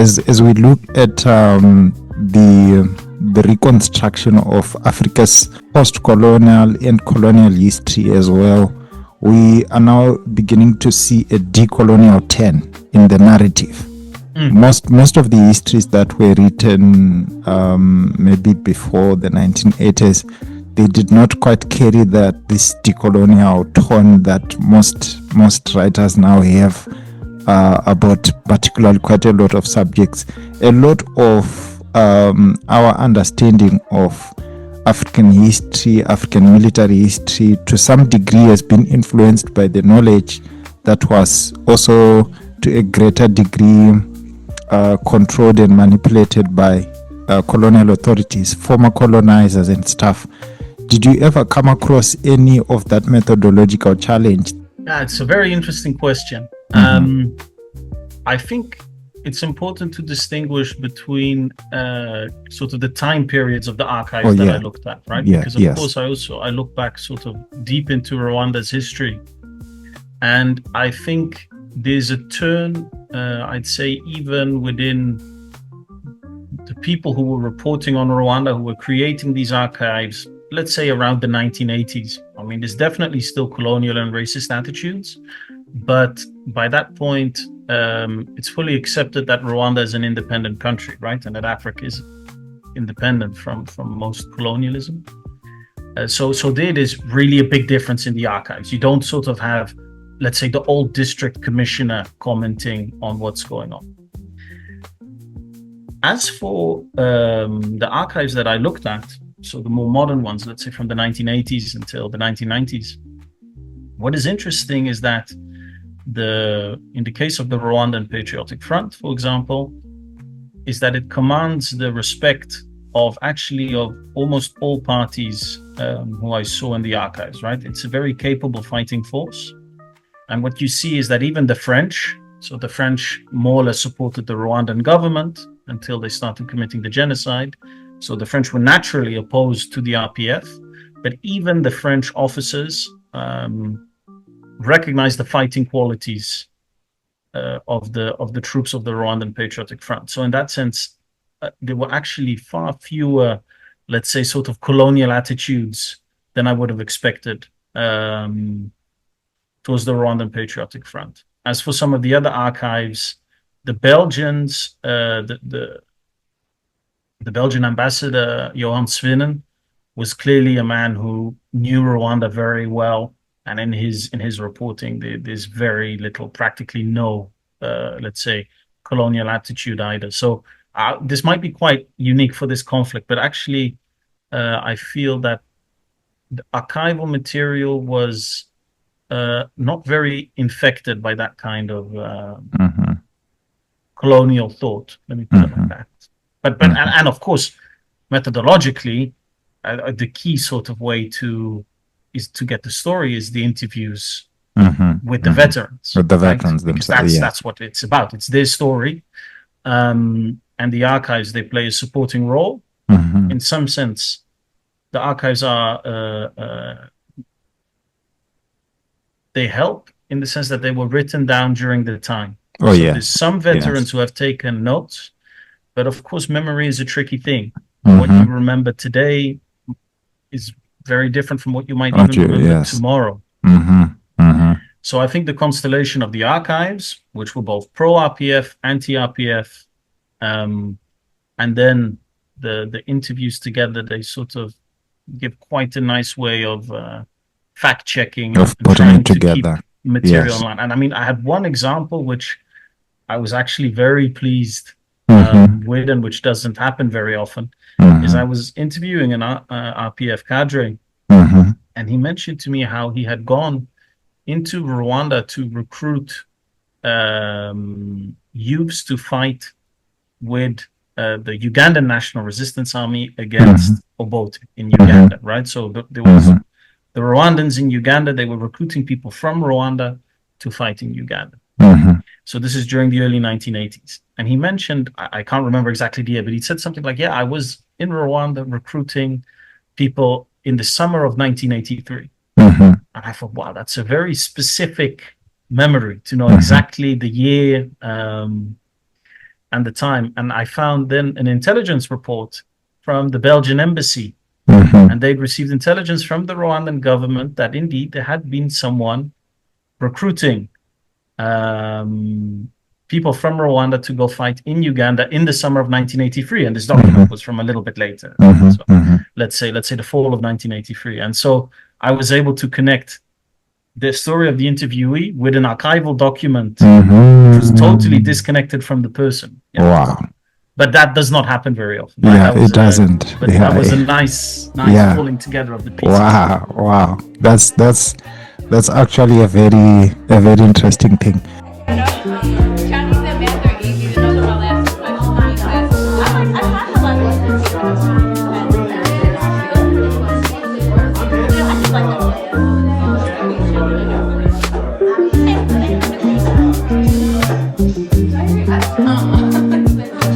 as we look at the reconstruction of Africa's post-colonial and colonial history as well, we are now beginning to see a decolonial turn in the narrative. Most of the histories that were written maybe before the 1980s, they did not quite carry this decolonial tone that most writers now have about particularly quite a lot of subjects. A lot of our understanding of African history, African military history, to some degree has been influenced by the knowledge that was also to a greater degree controlled and manipulated by colonial authorities, former colonizers and stuff. Did you ever come across any of that methodological challenge? Yeah, it's a very interesting question. I think it's important to distinguish between sort of the time periods of the archives I looked at, right? Because of course I look back sort of deep into Rwanda's history, and I think there's a turn, I'd say, even within the people who were reporting on Rwanda, who were creating these archives, let's say around the 1980s. I mean, there's definitely still colonial and racist attitudes, but by that point, it's fully accepted that Rwanda is an independent country, right? And that Africa is independent from most colonialism. So there is really a big difference in the archives. You don't sort of have, let's say, the old district commissioner commenting on what's going on. As for the archives that I looked at, so the more modern ones, let's say from the 1980s until the 1990s, what is interesting is that in the case of the Rwandan Patriotic Front, for example, is that it commands the respect of almost all parties who I saw in the archives, right? It's a very capable fighting force. And what you see is that even the French more or less supported the Rwandan government until they started committing the genocide. So the French were naturally opposed to the RPF, but even the French officers recognized the fighting qualities of the troops of the Rwandan Patriotic Front. So in that sense, there were actually far fewer, let's say, sort of colonial attitudes than I would have expected towards the Rwandan Patriotic Front. As for some of the other archives, the Belgians, the Belgian ambassador, Johan Swinnen, was clearly a man who knew Rwanda very well. And in his reporting, there's very little, practically no, let's say, colonial attitude either. So this might be quite unique for this conflict, but actually, I feel that the archival material was not very infected by that kind of colonial thought. Let me put it like that. But and of course, methodologically, the key sort of way to get the story is the interviews with the veterans. With the veterans themselves. That's what it's about. It's their story. And the archives, they play a supporting role. In some sense, the archives are they help in the sense that they were written down during the time. There's some veterans who have taken notes, but of course, memory is a tricky thing. What you remember today is very different from what you might even remember tomorrow. So I think the constellation of the archives, which were both pro-RPF, anti-RPF, and then the interviews together, they sort of give quite a nice way of fact-checking of putting it together. Material online. And I mean, I had one example which I was actually very pleased with, and which doesn't happen very often, is I was interviewing an RPF cadre, and he mentioned to me how he had gone into Rwanda to recruit youths to fight with the Ugandan National Resistance Army against Obote in Uganda, right? So there was the Rwandans in Uganda, they were recruiting people from Rwanda to fight in Uganda. So this is during the early 1980s. And he mentioned, I can't remember exactly the year, but he said something like, I was in Rwanda recruiting people in the summer of 1983. And I thought, wow, that's a very specific memory to know exactly the year. and the time. And I found then an intelligence report from the Belgian embassy. And they'd received intelligence from the Rwandan government that indeed there had been someone recruiting people from Rwanda to go fight in Uganda in the summer of 1983. And this document was from a little bit later. So let's say the fall of 1983. And so I was able to connect the story of the interviewee with an archival document which was totally disconnected from the person. Wow. But that does not happen very often. Yeah, it doesn't. But that was a nice falling together of the pieces. Wow. That's actually a very interesting thing.